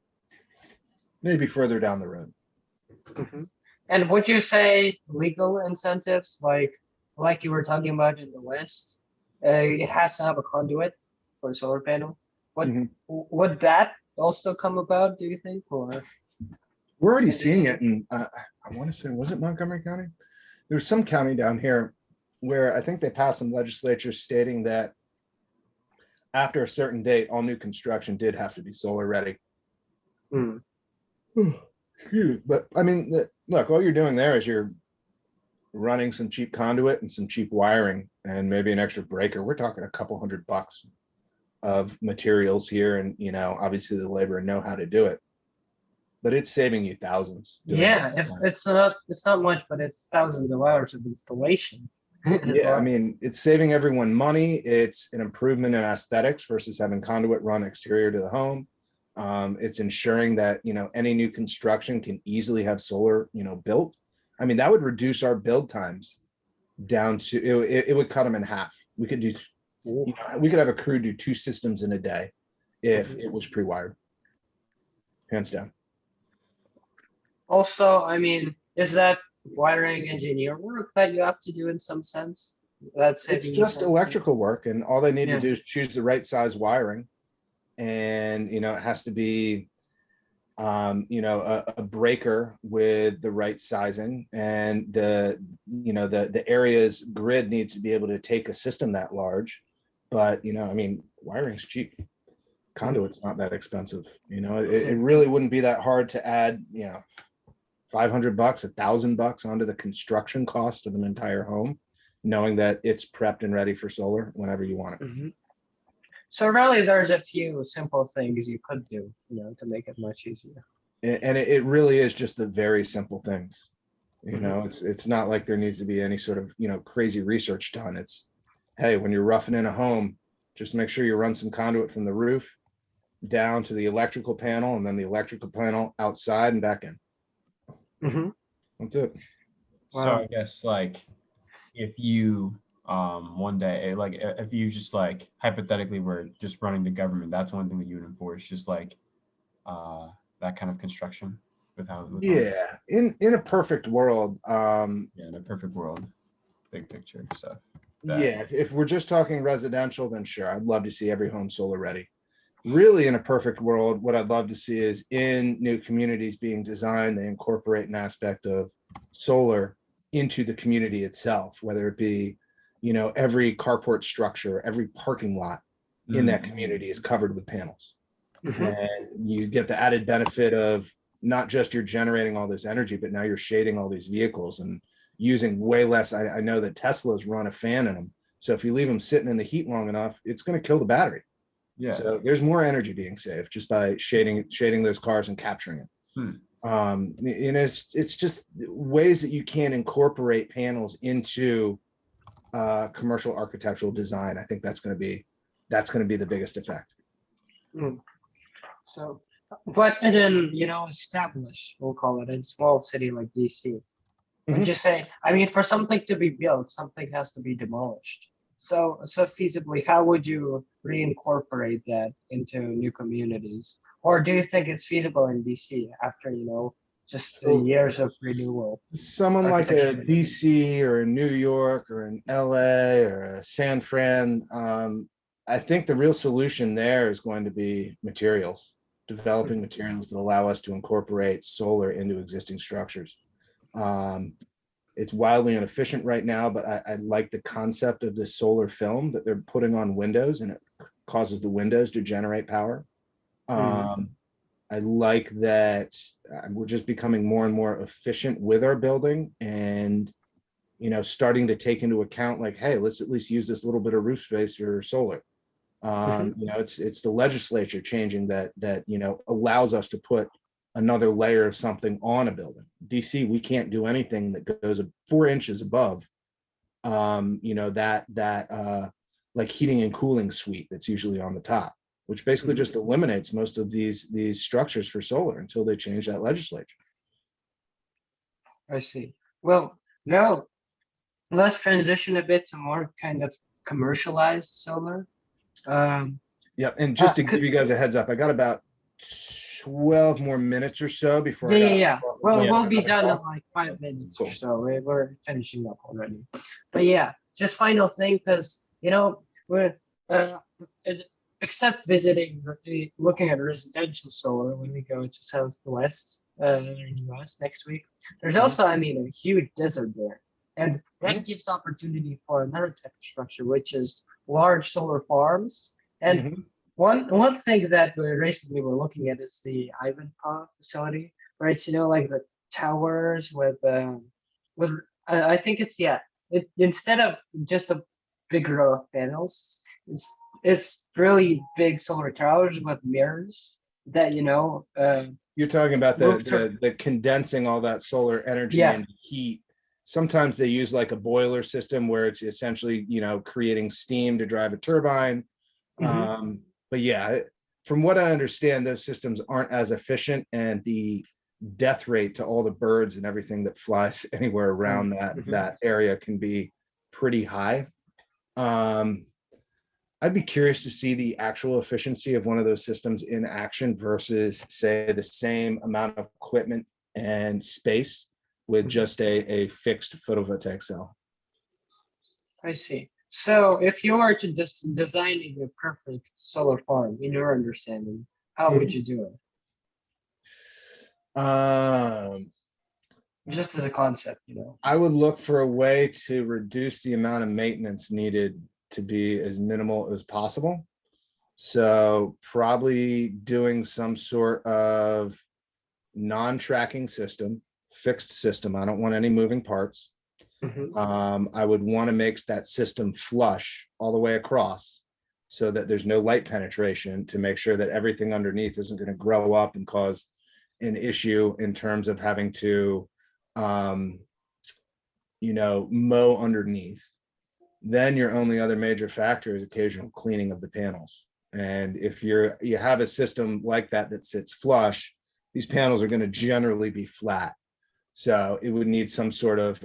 Maybe further down the road. Mhm. And would you say legal incentives, like you were talking about in the West, it has to have a conduit for a solar panel? What Mhm. would that also come about? Do you think, or We're already in seeing DC? it in, I want to say, was it Montgomery County? There's some county down here where I think they passed some legislature stating that after a certain date, all new construction did have to be solar ready. Hmm. Excuse me. But I mean, look, all you're doing there is you're running some cheap conduit and some cheap wiring and maybe an extra breaker. We're talking a couple $100 of materials here, and obviously the labor and know how to do it. But it's saving you thousands doing Yeah, if it's not much, but it's thousands of hours of installation as Yeah, I well. mean, it's saving everyone money. It's an improvement in aesthetics versus having conduit run exterior to the home. It's ensuring that, any new construction can easily have solar, built. I mean, that would reduce our build times down to, it would cut them in half. We could do, we could have a crew do 2 systems in a day if it was pre-wired. Hands down. Also, I mean, is that wiring engineer work that you have to do in some sense? That's It's saving you just time? electrical work, and all they need to Yeah. do is choose the right size wiring. And, it has to be, a breaker with the right sizing, and the area's grid needs to be able to take a system that large. But, I mean, wiring's cheap. Conduit's not that expensive. It really wouldn't be that hard to add, $500, $1,000 onto the construction cost of an entire home, knowing that it's prepped and ready for solar whenever you want it. Mhm. So really, there's a few simple things you could do, to make it much easier. And it really is just the very simple things. Mhm. It's not like there needs to be any sort of, crazy research done. It's, hey, when you're roughing in a home, just make sure you run some conduit from the roof down to the electrical panel, and then the electrical panel outside and back in. Mhm. That's it. So Wow. I guess like if you one day like if you just like hypothetically were just running the government, that's one thing that you would enforce, just like uh that kind of construction with how with home. Yeah, in a perfect world, Yeah, in a perfect world, big picture stuff. yeah, if we're just talking residential, then sure, I'd love to see every home solar ready. Really, in a perfect world, what I'd love to see is in new communities being designed, they incorporate an aspect of solar into the community itself, whether it be, every carport structure, every parking lot in that community is covered with panels. Mhm. And you get the added benefit of not just you're generating all this energy, but now you're shading all these vehicles and using way less. I know that Teslas run a fan in them. So if you leave them sitting in the heat long enough, it's going to kill the battery. Yeah. So there's more energy being saved just by shading those cars and capturing it. Hmm. It's just ways that you can incorporate panels into commercial architectural design. I think that's going to be the biggest effect. Mm. So, but in an established, we'll call it, in small city like DC, would Mhm. you say? I mean, for something to be built, something has to be demolished. So feasibly, how would you reincorporate that into new communities? Or do you think it's feasible in DC after just So years of renewal someone like a architecture? DC or a New York or an LA or a San Fran, I think the real solution there is going to be materials, developing materials that allow us to incorporate solar into existing structures. Um, it's wildly inefficient right now, but I like the concept of this solar film that they're putting on windows, and it causes the windows to generate power. Um, I like that we're just becoming more and more efficient with our building, and starting to take into account like, hey, let's at least use this little bit of roof space for solar. Mhm. It's the legislature changing that allows us to put another layer of something on a building. DC, we can't do anything that goes 4 inches above that the like heating and cooling suite that's usually on the top, which basically just eliminates most of these structures for solar until they change that legislature. I see. Well, now let's transition a bit to more kind of commercialized solar. Um, Yep. And just to give could, you guys a heads up, I got about 12 more minutes or so before yeah, I yeah, got. yeah. Well, Yeah. we'll be done in like 5 minutes or Cool. so. We're finishing up already. But yeah, just final thing, because you know we're uh, it- except visiting, looking at residential solar when we go to Southwest in the US next week. There's Mhm. also, I mean, a huge desert there, and Mhm. that gives opportunity for another type of structure, which is large solar farms. And Mhm. one thing that we recently were looking at is the Ivanpah facility, right? You know, like the towers with I think it's, yeah. It, instead of just a big row of panels, it's really big solar towers with mirrors that You're talking about move to, the condensing all that solar energy yeah. into heat. Sometimes they use like a boiler system where it's essentially, creating steam to drive a turbine. Mhm. But yeah, from what I understand, those systems aren't as efficient, and the death rate to all the birds and everything that flies anywhere around Mhm. that area can be pretty high. Um, I'd be curious to see the actual efficiency of one of those systems in action versus, say, the same amount of equipment and space with Mhm. just a fixed photovoltaic cell. I see. So if you were to just designing a perfect solar farm, in your understanding, how would you do it? Um, Just as a concept, you know. I would look for a way to reduce the amount of maintenance needed to be as minimal as possible. So probably doing some sort of non-tracking system, fixed system. I don't want any moving parts. Mhm. I would want to make that system flush all the way across so that there's no light penetration, to make sure that everything underneath isn't going to grow up and cause an issue in terms of having to, um, mow underneath. Then your only other major factor is occasional cleaning of the panels. And if you have a system like that that sits flush, these panels are going to generally be flat. So it would need some sort of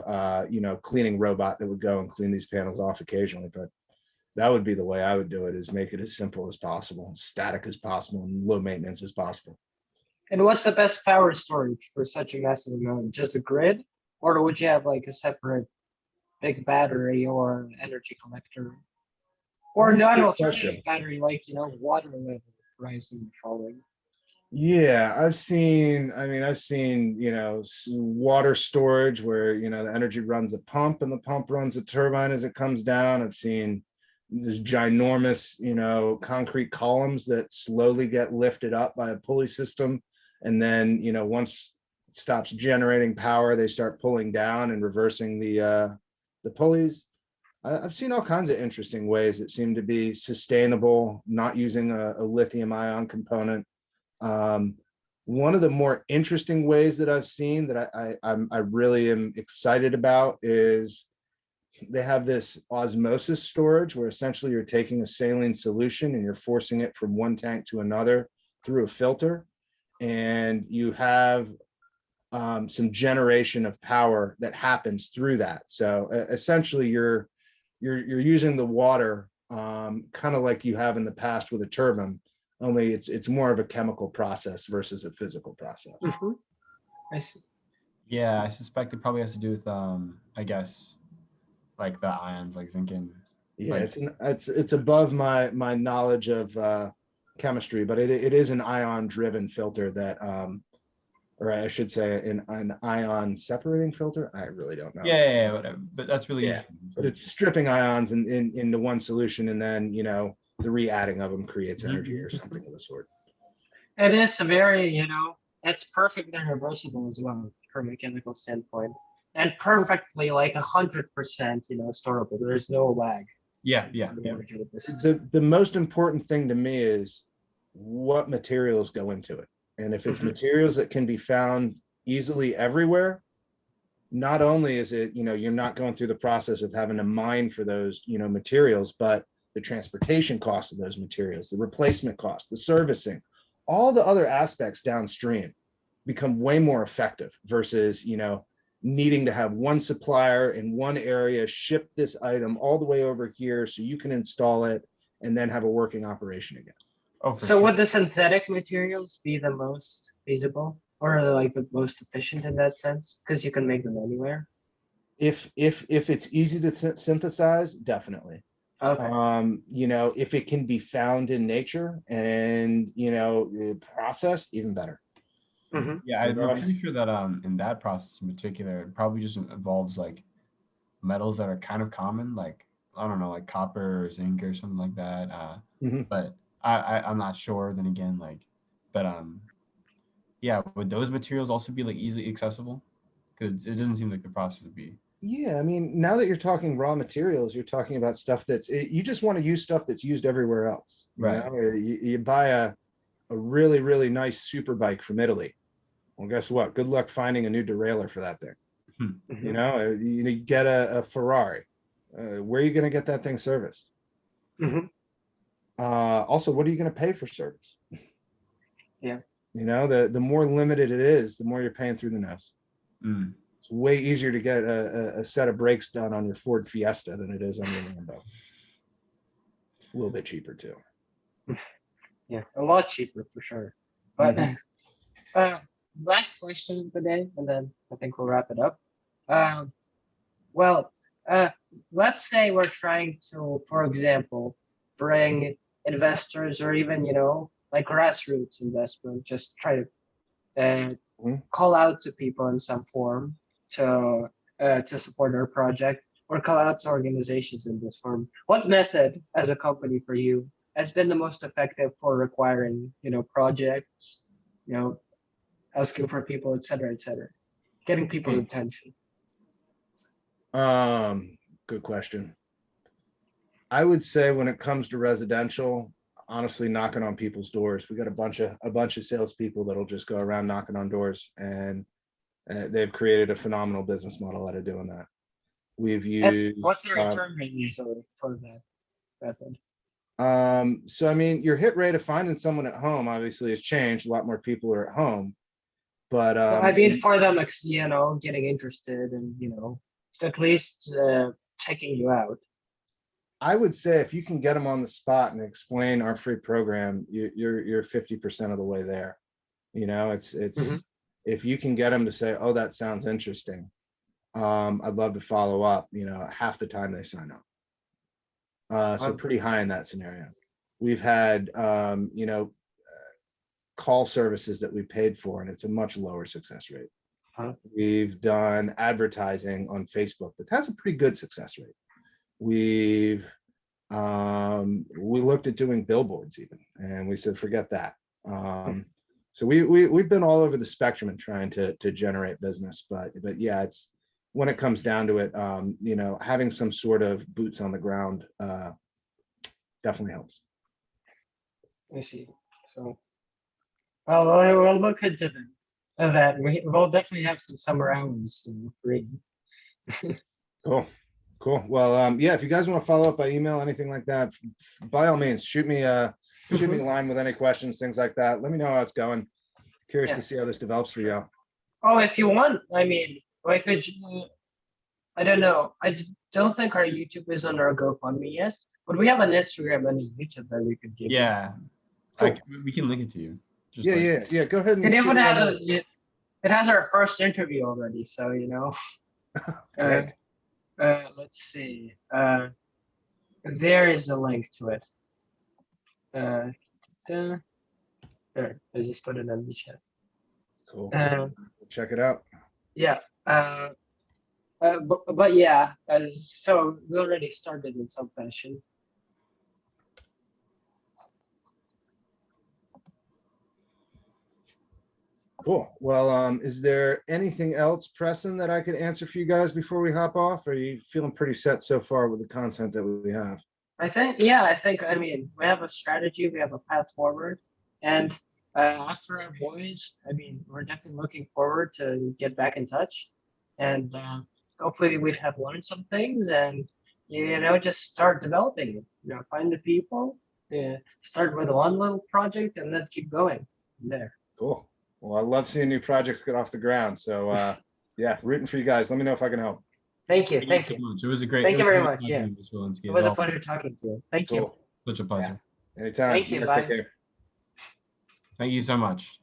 cleaning robot that would go and clean these panels off occasionally. But that would be the way I would do it, is make it as simple as possible, as static as possible, and low maintenance as possible. And what's the best power storage for such a massive amount? Just a grid? Or would you have like a separate big battery or energy collector? Or That's a not good alternative question. battery, like, water level rising and falling. Yeah, I've seen, water storage where, the energy runs a pump and the pump runs a turbine as it comes down. I've seen this ginormous, concrete columns that slowly get lifted up by a pulley system. And then, once it stops generating power, they start pulling down and reversing the pulleys. I've seen all kinds of interesting ways that seem to be sustainable, not using a lithium ion component. um, One of the more interesting ways that I've seen that I really am excited about is they have this osmosis storage, where essentially you're taking a saline solution and you're forcing it from one tank to another through a filter, and you have some generation of power that happens through that. So essentially, you're using the water kind of like you have in the past with a turbine, only it's more of a chemical process versus a physical process. Mhm. I see. Yeah, I suspect it probably has to do with I guess like the ions, like zinc and Yeah, like it's above my knowledge of chemistry, but it is an ion driven filter that or I should say an ion separating filter. I really don't know. yeah, whatever. But that's really Yeah, interesting. but it's stripping ions into one solution, and then the re-adding of them creates energy or something of the sort. It is a very, it's perfect and reversible as well from a mechanical standpoint. And perfectly like 100%, storable. There's no lag. Yeah. in the energy with this The most important thing to me is what materials go into it. And if it's Mhm. materials that can be found easily everywhere, not only is it, you're not going through the process of having to mine for those, materials, but the transportation cost of those materials, the replacement cost, the servicing, all the other aspects downstream become way more effective versus, needing to have one supplier in one area ship this item all the way over here so you can install it and then have a working operation again. Oh, for So sure. would the synthetic materials be the most feasible or like the most efficient in that sense? Because you can make them anywhere. If it's easy to synthesize, definitely. Okay. If it can be found in nature and processed, even better. Hmm. Yeah, I'm Regardless. pretty sure that in that process in particular, it probably just involves like metals that are kind of common, like I don't know, like copper or zinc or something like that. Mhm. But I'm not sure. Then again, but yeah, would those materials also be like easily accessible? Because it doesn't seem like the process would be. Yeah, I mean, now that you're talking raw materials, you're talking about stuff you just want to use stuff that's used everywhere else. Right. You buy a really, really nice super bike from Italy. Well, guess what? Good luck finding a new derailleur for that thing. You get a Ferrari. Where are you going to get that thing serviced? Hmm. Also, what are you going to pay for service? Yeah. The more limited it is, the more you're paying through the nose. Mm. It's way easier to get a set of brakes done on your Ford Fiesta than it is on your Lambo. A little bit cheaper too. Yeah, a lot cheaper for sure. But last question of the day, and then I think we'll wrap it up. Well, let's say we're trying to, for example, bring investors or even, like grassroots investment, just try to call out to people in some form to support our project or call out to organizations in this form. What method as a company for you has been the most effective for requiring, projects, asking for people, et cetera, getting people's attention? Good question. I would say when it comes to residential, honestly, knocking on people's doors. We got a bunch of salespeople that'll just go around knocking on doors, and they've created a phenomenal business model out of doing that. We've And used. what's the return rate usually for that method? So I mean, your hit rate of finding someone at home obviously has changed. A lot more people are at home, but I mean, for them, getting interested and, at least checking you out. I would say if you can get them on the spot and explain our free program, you're 50% of the way there. It's if you can get them to say, "Oh, that sounds interesting. I'd love to follow up." Half the time they sign up. So pretty high in that scenario. We've had call services that we paid for, and it's a much lower success rate. We've done advertising on Facebook that has a pretty good success rate. We looked at doing billboards even, and we said, forget that. So we've been all over the spectrum and trying to generate business, but yeah, it's when it comes down to it, having some sort of boots on the ground definitely helps. I see. So, well, we'll look into that. We'll definitely have some summer hours free. Cool. Well, yeah, if you guys want to follow up by email, anything like that, by all means, shoot me a line with any questions, things like that. Let me know how it's going. Curious to see how this develops for you. Oh, if you want, I mean, I could. I don't know. don't think our YouTube is on our GoFundMe yet, but we have an Instagram and a YouTube that we could give. Yeah, Cool. We can link it to you. Just Yeah. Go ahead and. And it has our first interview already, so let's see. There is a link to it. There, I just put it in the chat. Cool. Check it out. Yeah. But yeah, so we already started in some fashion. Cool. Well, is there anything else pressing that I could answer for you guys before we hop off? Or are you feeling pretty set so far with the content that we have? I mean, we have a strategy, we have a path forward, and after our voyage, I mean, we're definitely looking forward to get back in touch, and hopefully we'd have learned some things and just start developing it. find the people, start with one little project and then keep going from there. Cool. Well, I love seeing new projects get off the ground. So yeah, rooting for you guys. Let me know if I can help. Thank you. Thank Thank you you. so much. It was a great. Thank it you was very great much, talking yeah. to you, Ms. Wilensky, It as was a always. pleasure talking to you. Thank you. Cool. Such a pleasure. Anytime. Thank you. guys take Bye. care. Thank you so much.